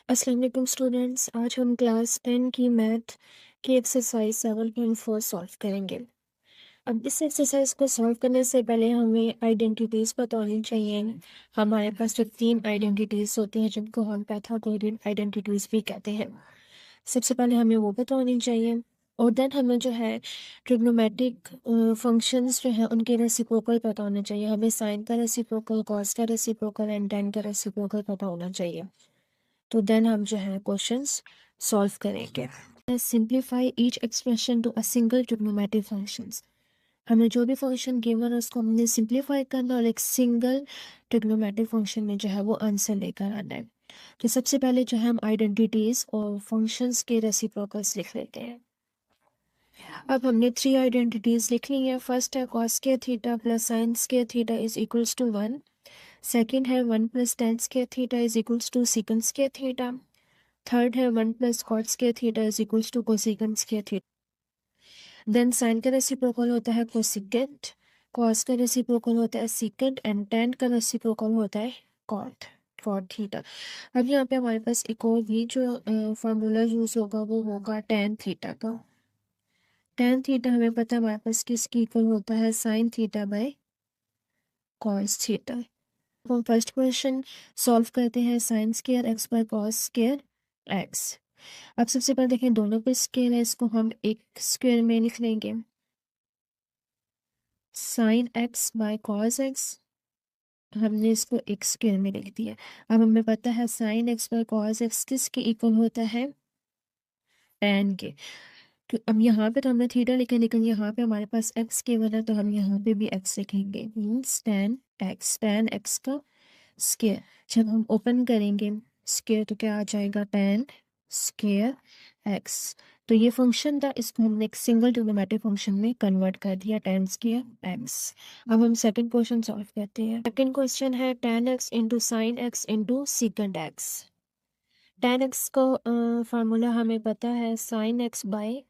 अस्सलाम वालेकुम स्टूडेंट्स, आज हम क्लास 10 की मैथ की एक्सरसाइज 7.4 सॉल्व करेंगे। अब इस एक्सरसाइज को सॉल्व करने से पहले हमें आइडेंटिटीज़ पता होनी चाहिए। हमारे पास जो तीन आइडेंटिटीज़ होती हैं जिनको हम पाइथागोरियन आइडेंटिटीज़ भी कहते हैं, सबसे पहले हमें वो पता होनी चाहिए। और देन हमें जो है ट्रिग्नोमेट्रिक फंक्शंस जो है उनके रेसिप्रोकल पता होने चाहिए। हमें साइन का रेसिप्रोकल, कॉस का रेसिप्रोकल एंड टेन का रेसिप्रोकल पता होना चाहिए। तो देन हम जो है क्वेश्चंस सॉल्व करेंगे। Simplify each expression to a single trigonometric functions. हमें जो भी फंक्शन गिवन है उसको हमने सिंप्लीफाई करना और एक सिंगल ट्रिग्नोमेट्रिक फंक्शन में जो है वो आंसर लेकर आना है। तो सबसे पहले जो है हम आइडेंटिटीज और फंक्शंस के रेसिप्रोकल्स लिख लेते हैं। अब हमने थ्री आइडेंटिटीज लिख ली है। फर्स्ट है cos square theta plus sine square theta is equals to 1। Second है 1 plus tan square theta is equals to secant square theta. Third है 1 plus cot square theta is equals to cosecant square theta. Then sine का reciprocal होता है cosecant, cos का reciprocal होता है secant and tan का reciprocal होता है कॉट कॉट थीटा। अब यहाँ पे हमारे पास एक और भी जो फार्मूला यूज होगा वो होगा टेन थीटा का। टेन थीटा हमें पता है हमारे पास किसकी इक्वल होता है sine theta by cos theta. हम फर्स्ट क्वेश्चन सॉल्व करते हैं sign square x by cos square x. अब सबसे पहले देखें दोनों पे स्क्वायर है, इसको हम एक स्क्वायर में लिख लेंगे। Sign x by cos x हमने इसको एक स्क्वायर में लिख दिया। अब हमें पता है sine x by cos x किसके इक्वल होता है tan के। तो अब यहाँ पे तो हमने थीटा लिखा लेकिन यहाँ पे हमारे पास एक्स केवल है तो हम यहाँ पे भी एक्स लिखेंगे। मीन्स tan एक्स का स्क्वायर। जब हम ओपन करेंगे स्क्वायर तो क्या आ जाएगा tan स्क्वायर एक्स। तो ये फंक्शन था, इसको हमने एक सिंगल ट्रिग्नोमेट्रिक फंक्शन में कन्वर्ट कर दिया tan स्क्वायर एक्स। अब हम सेकंड क्वेश्चन सॉल्व करते हैं। सेकंड क्वेश्चन है tan x into sine x into secant x. tan x को फार्मूला हमें पता है sine x by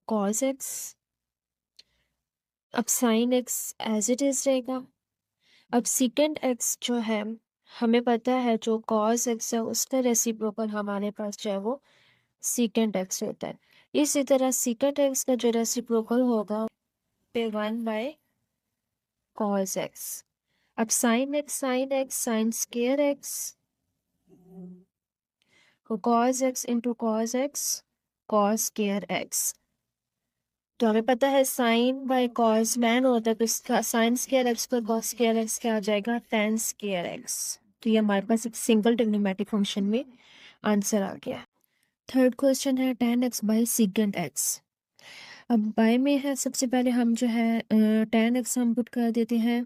cos x. अब sine x as it is रहेगा। अब सीकेंड एक्स जो है हमें पता है जो कॉस एक्स है उसका रेसिप्रोकल हमारे पास जो है वो सीकेंड एक्स होता है। इसी तरह सीकेंड एक्स का जो रेसिप्रोकल होगा पे 1 बाय कॉस एक्स। अब sign square x cos x into cos x cos square x. तो हमें पता है साइन बाय कॉस टैन होता है तो इसका साइन स्क्वायर एक्स पर कॉस स्क्वायर एक्स क्या आ जाएगा टैन स्क्वायर एक्स। तो ये हमारे पास एक सिंगल ट्रिग्नोमेट्रिक फंक्शन में आंसर आ गया। थर्ड क्वेश्चन है tan x by secant x. अब बाय में है सबसे पहले हम जो है tan एक्स हम पुट कर देते हैं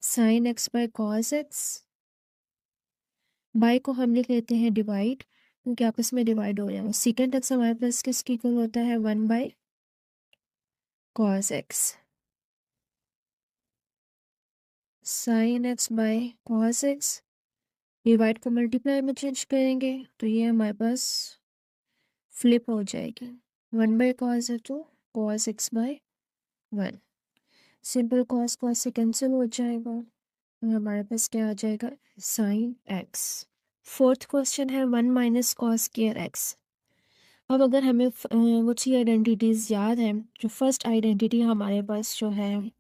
sine x by cos x. By को हम लिख लेते हैं डिवाइड क्योंकि आपस में डिवाइड हो जाएगा। सीकेंड एक्स हमारे पास किसकी इक्वल होता है 1 by cos x. Sign x by cos x divide को मल्टीप्लाई में चेंज करेंगे तो ये हमारे पास फ्लिप हो जाएगी। 1 बाय कॉस है तो cos x by 1। Simple cos cos से कैंसिल हो जाएगा और हमारे पास क्या आ जाएगा साइन एक्स। फोर्थ क्वेश्चन है 1 माइनस कॉस स्क्वायर एक्स। अब अगर हमें वो सी आइडेंटिटीज याद है, जो फर्स्ट आइडेंटिटी हमारे पास जो है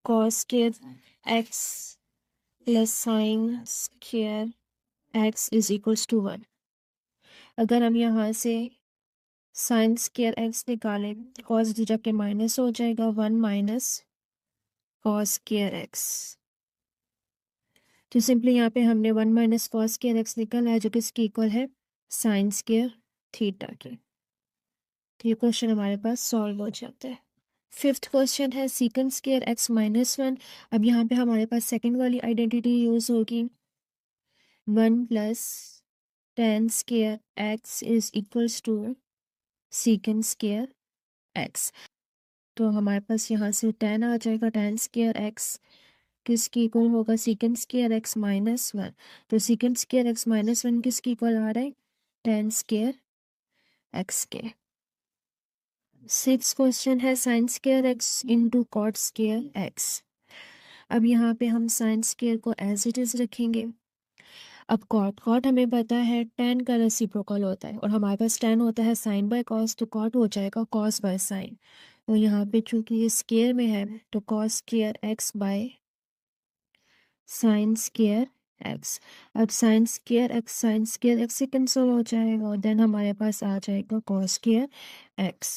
cos square x plus sine square x is equals to 1। अगर हम यहाँ से साइन स्क्वायर एक्स निकालें कॉस थीटा के माइनस हो जाएगा 1 माइनस कॉस स्क्वायर एक्स। तो सिंपली यहाँ पे हमने 1 माइनस कॉस स्क्वायर एक्स निकाला है जो किसकी इक्वल है साइन स्क्वायर थीटा के। तो ये क्वेश्चन हमारे पास सॉल्व हो जाता है। फिफ्थ क्वेश्चन है सीकेंड स्क्वायर एक्स माइनस 1। अब यहाँ पे हमारे पास सेकंड वाली आइडेंटिटी यूज होगी 1 plus tan square x is equals to secant square x. तो हमारे पास यहाँ से टेन आ जाएगा। टेन स्क्वायर एक्स किसकी इक्वल होगा सीकेंड स्क्वायर एक्स माइनस 1। तो सीकेंड स्क्वायर एक्स माइनस 1 किसकी इक्वल आ रहा है टेन स्क्वायर एक्स के। सिक्स क्वेश्चन है sine square x into cot square x. अब यहाँ पे हम साइन स्क्वायर को एज इट इज रखेंगे अब कॉट कॉट हमें पता है tan का रेसिप्रोकल होता है और हमारे पास tan होता है साइन बाय कॉस, तो कॉट हो जाएगा कॉस बाय साइन। तो यहाँ पे चूंकि ये स्केयर में है तो cos square x by sine square x. अब साइन स्केयर एक्स से कैंसिल हो जाएगा और देन हमारे पास आ जाएगा कॉस स्केयर एक्स।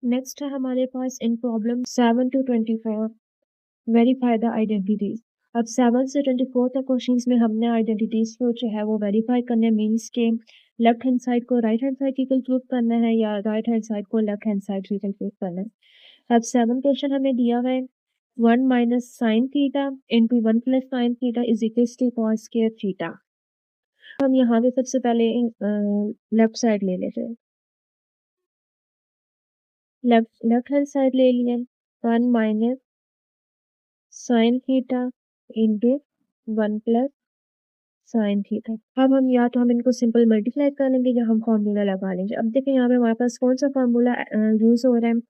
नेक्स्ट है हमारे पास इन problem 7 to 24 verify the identities. अब 7 से 24 तक क्वेश्चंस में हमने आइडेंटिटीज को जो है वो वेरीफाई करने मीन्स के लेफ्ट हैंड साइड को right hand side equal proof करना है या राइट हैंड साइड को left hand side equal proof करना है। अब 7 क्वेश्चन हमें दिया हुआ है 1 minus sine theta into 1 plus sine theta is equal to cos square theta. हम यहाँ पे सबसे पहले लेफ्ट साइड ले लेते हैं। लेफ्ट हैंड साइड ले लिए 1 minus sine theta into 1 plus sine theta. अब हम या तो हम इनको सिंपल मल्टीप्लाई कर लेंगे या हम फॉर्मूला लगा लेंगे। अब देखें यहाँ पे हमारे पास कौन सा फॉर्मूला यूज हो रहा है।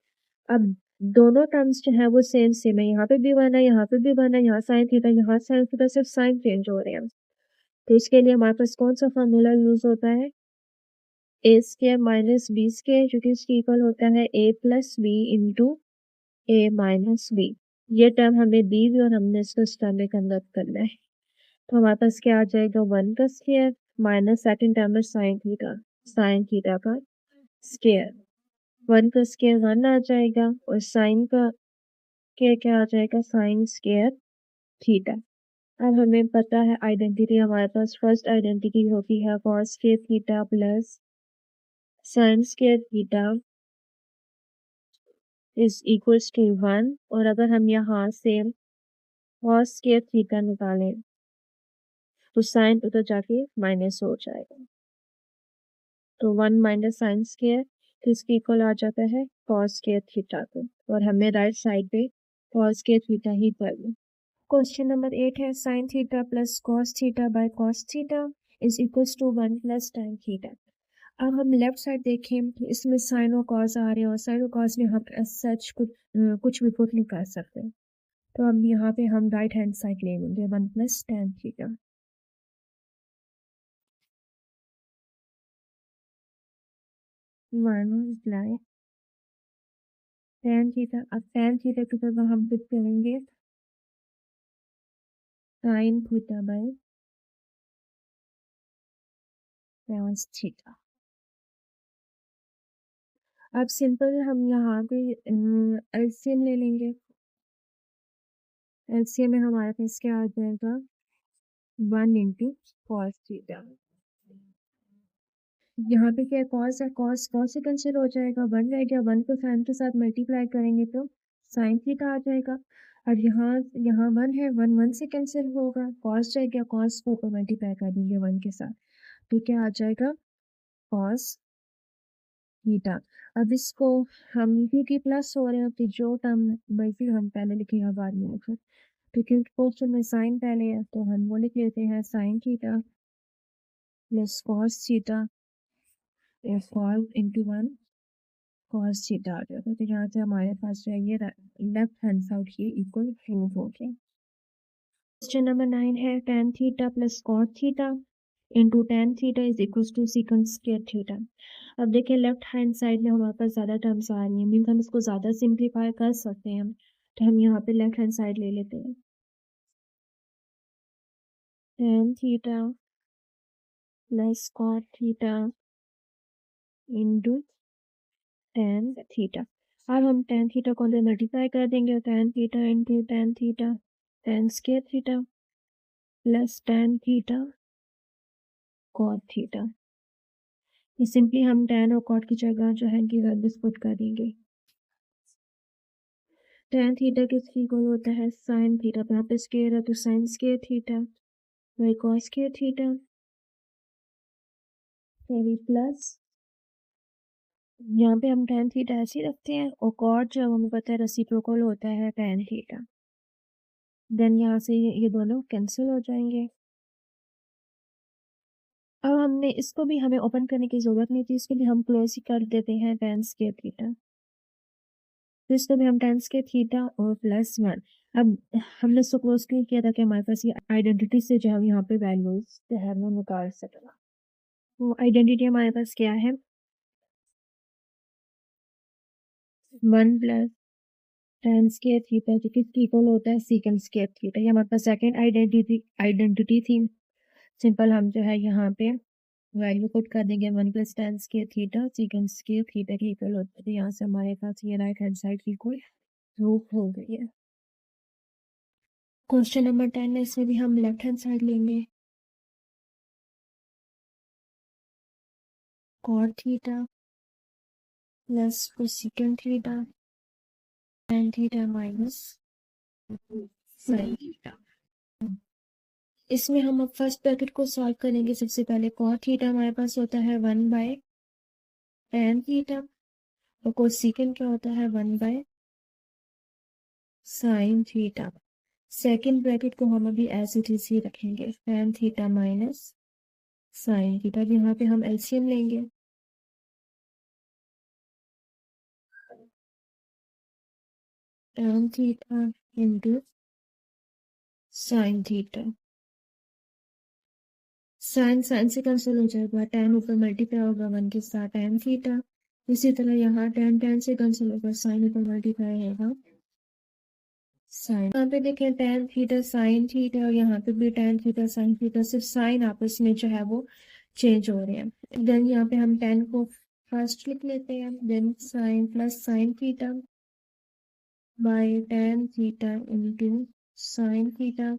अब दोनों टर्म्स जो है वो सेम सेम है, यहाँ पे भी वन है, यहाँ पे भी वन है, यहाँ साइन थीटा, यहाँ साइन थीटा, सिर्फ साइन चेंज हो रहे हैं। तो इसके लिए हमारे पास कौन सा फॉर्मूला यूज होता है, ए स्क्वायर माइनस बी स्क्वायर, जो कि इसके इक्वल होता है ए plus B into A minus B. ये टर्म हमें दी हुई और हमने इसको इस टर्म में कन्वर्ट करना है। तो हमारे पास क्या आ जाएगा 1 का स्क्वायर माइनस सेकंड टर्म में साइन थीटा का स्क्वायर। 1 का स्क्वायर 1 आ जाएगा और साइन का क्या आ जाएगा साइन स्क्वायर थीटा। अब हमें पता है आइडेंटिटी, हमारे पास फर्स्ट आइडेंटिटी होती है cos square theta plus sine square theta is equals to 1। और अगर हम यहाँ से कॉस स्क्वायर थीटा निकालें तो साइन उधर जाके माइनस हो जाएगा, तो 1 माइनस साइन स्क्वायर किसके इक्वल आ जाता है कॉस स्क्वायर थीटा को, और हमें राइट साइड पे कॉस स्क्वायर थीटा ही करना। क्वेश्चन नंबर 8 है sine theta plus cos theta by cos theta is equals to 1 plus tan theta. अब हम लेफ्ट साइड देखें तो इसमें साइन और कॉस आ रहे हैं और साइन और कॉस में हम एज सच कुछ भी पुट नहीं कर सकते, तो अब यहाँ पे हम राइट हैंड साइड ले लेंगे 1 plus tan theta. Minus tan theta. अब tan थीटा की जगह हम पुट करेंगे sign theta bye cos theta. अब सिंपल हम यहाँ पे एलसीएम ले लेंगे। एलसीएम में हमारे पास क्या आ जाएगा 1 इंटू कॉस थीटा। यहाँ पे क्या कॉस है, कॉस कॉस से कैंसिल हो जाएगा, 1 रह गया, 1 को साइन के साथ मल्टीप्लाई करेंगे तो साइन थीटा आ जाएगा। और यहाँ यहाँ 1 है, 1 1 से कैंसिल होगा, कॉस रह गया, कॉस को ऊपर मल्टीप्लाई कर देंगे 1 के साथ, तो क्या आ जाएगा कॉस थीटा। अब इसको हम क्योंकि प्लस हो रहे हैं तो जो टर्म वैसे हम पहले लिखेंगे बाद में लिखें, तो क्योंकि क्वेश्चन में साइन पहले है तो हम वो लिख लेते हैं sine theta plus cos theta is into 1 cos theta आ जाएगा। तो यहाँ से हमारे पास जो है ये लेफ्ट हैंड साइड ये इक्वल प्रूव हो गया। क्वेश्चन नंबर 9 है tan theta plus cot theta into tan theta is equal to secant square theta. अब देखिए लेफ्ट हैंड साइड में हमारे पास ज़्यादा टर्म्स आ रही हैं, मीन्स हम इसको ज़्यादा सिंप्लीफाई कर सकते हैं। तो हम यहाँ पे लेफ्ट हैंड साइड ले लेते हैं tan theta plus cot theta into tan theta. अब हम tan थीटा को अंदर मल्टीप्लाई कर देंगे, tan theta into tan theta tan square theta plus tan theta cot theta. ये सिंपली हम tan और कॉट की जगह जो है कि वैल्यूज पुट कर देंगे। tan थीटा किसकी इक्वल होता है साइन थीटा, यहाँ पे स्क्वायर है तो sign square theta by cos square theta plus यहाँ पे हम tan थीटा ऐसे ही रखते हैं और कॉट जो हमें पता है रेसिप्रोकल होता है tan थीटा। देन यहाँ से ये दोनों कैंसिल हो जाएंगे। अब हमने इसको भी हमें ओपन करने की जरूरत नहीं थी, इसके लिए हम क्लोज ही कर देते हैं tan स्क्वायर थीटा। तो इसको भी हम टाइम्स के थीटा और प्लस 1। अब हमने इसको क्लोज क्यों किया था कि हमारे पास ये आइडेंटिटी से जो है यहाँ पे वैल्यूज जो है वो निकाल सकना। वो आइडेंटिटी हमारे पास क्या है, 1 प्लस tan स्क्वायर थीटा जो कि इक्वल होता है सीकेंड स्क्वायर थीटा। ये हमारे पास सेकंड आइडेंटिटी थी। सिंपल हम जो है यहाँ पे वैल्यू पुट कर देंगे 1 plus tan square theta secant square theta के इक्वल होता है। तो यहाँ से हमारे पास ये राइट हैंड साइड की कोई प्रूफ हो गई है। क्वेश्चन नंबर 10 है, इसमें भी हम लेफ्ट हैंड साइड लेंगे cot theta plus cosecant theta tan theta minus sin theta. इसमें हम अब फर्स्ट ब्रैकेट को सॉल्व करेंगे। सबसे पहले cot थीटा हमारे पास होता है 1 बाय tan थीटा और कोसेकेंट क्या होता है 1 by sin theta. Second bracket को हम अभी ऐसे ही रखेंगे tan theta minus sin theta. यहाँ पे हम एलसीएम लेंगे, tan theta into sin theta. Sine से कैंसिल हो जाएगा, tan ऊपर मल्टीप्लाई होगा 1 के साथ tan थीटा। इसी तरह यहाँ tan से कैंसिल होगा, साइन ऊपर मल्टीप्लाई होगा साइन। यहाँ पे देखें tan थीटा sin थीटा और यहाँ पे भी tan थीटा sin थीटा, सिर्फ साइन आपस में जो है वो चेंज हो रहे हैं। देन यहाँ पे हम tan को फर्स्ट लिख लेते हैं, then sine plus sine theta by tan theta into sine theta.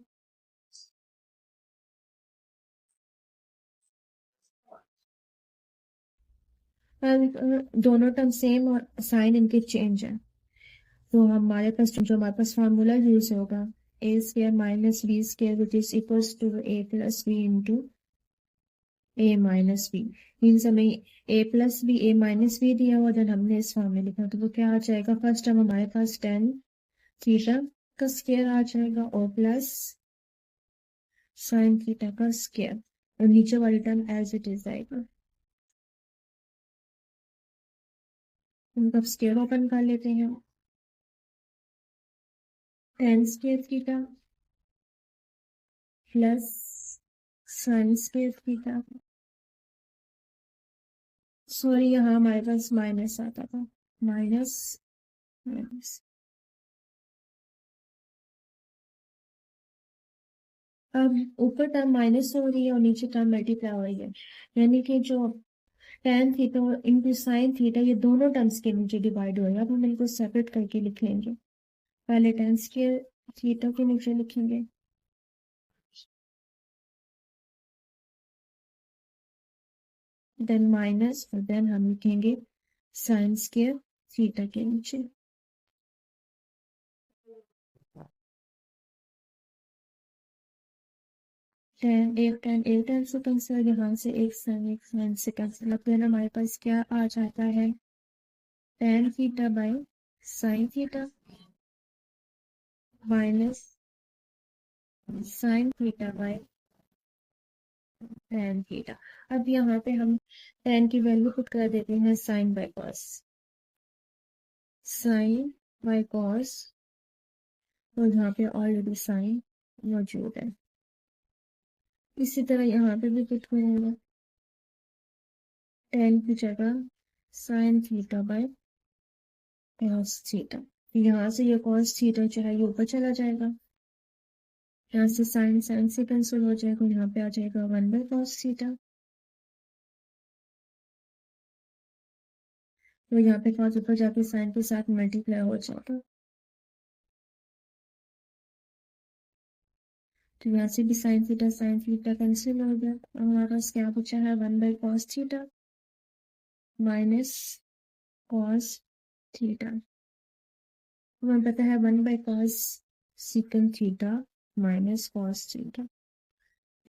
दोनों टर्म सेम और साइन इनके चेंज है, तो हमारे पास फार्मूला यूज होगा A square minus B square which is equals to A plus B into A minus B. Means हमें A plus B A minus B दिया हुआ, देन हमने इस फॉर्म में लिखा, तो वो क्या आ जाएगा, फर्स्ट टर्म हमारे पास tan थीटा का स्क्वायर आ जाएगा और प्लस साइन थीटा का स्क्वायर और नीचे वाली टर्म एज इट इज आएगा। उनका स्क्वायर ओपन कर लेते हैं, tan square theta plus sine square theta. Sorry यहाँ हमारे पास माइनस आता था, माइनस माइनस। अब ऊपर टर्म माइनस हो रही है और नीचे टर्म मल्टीप्लाई हो रही है, यानी कि जो tan थीटा और इंटू साइन थीटा ये दोनों टर्म्स के नीचे डिवाइड हो रहा है। अब हम इनको सेपरेट करके लिख लेंगे, पहले tan स्क्वायर थीटा के नीचे लिखेंगे, देन माइनस और देन हम लिखेंगे साइन स्क्वायर थीटा के नीचे। tan से कैंसिल, यहाँ से एक साइन से कैंसिल। अब देन हमारे पास क्या आ जाता है, tan theta by sine theta minus sine theta by tan theta. अब यहाँ पे हम tan की वैल्यू पुट कर देते हैं sine by cos, sine by cos, और यहाँ पे ऑलरेडी साइन मौजूद है। इसी तरह यहाँ पे भी पुट करेंगे, tan की जगह sign theta by cos theta. यहाँ से ये कॉस थीटा जो है ये ऊपर चला जाएगा, यहाँ से साइन साइन से कैंसिल हो जाएगा, यहाँ पे आ जाएगा 1 बाय कॉस थीटा। तो यहाँ पे कॉस ऊपर जाके साइन के साथ मल्टीप्लाई हो जाएगा, तो यहाँ से भी साइन थीटा कैंसिल हो गया। अब हमारे पास क्या बचा है, 1 by cos theta minus cos theta. हमें पता है 1 by cos secant theta minus cos theta.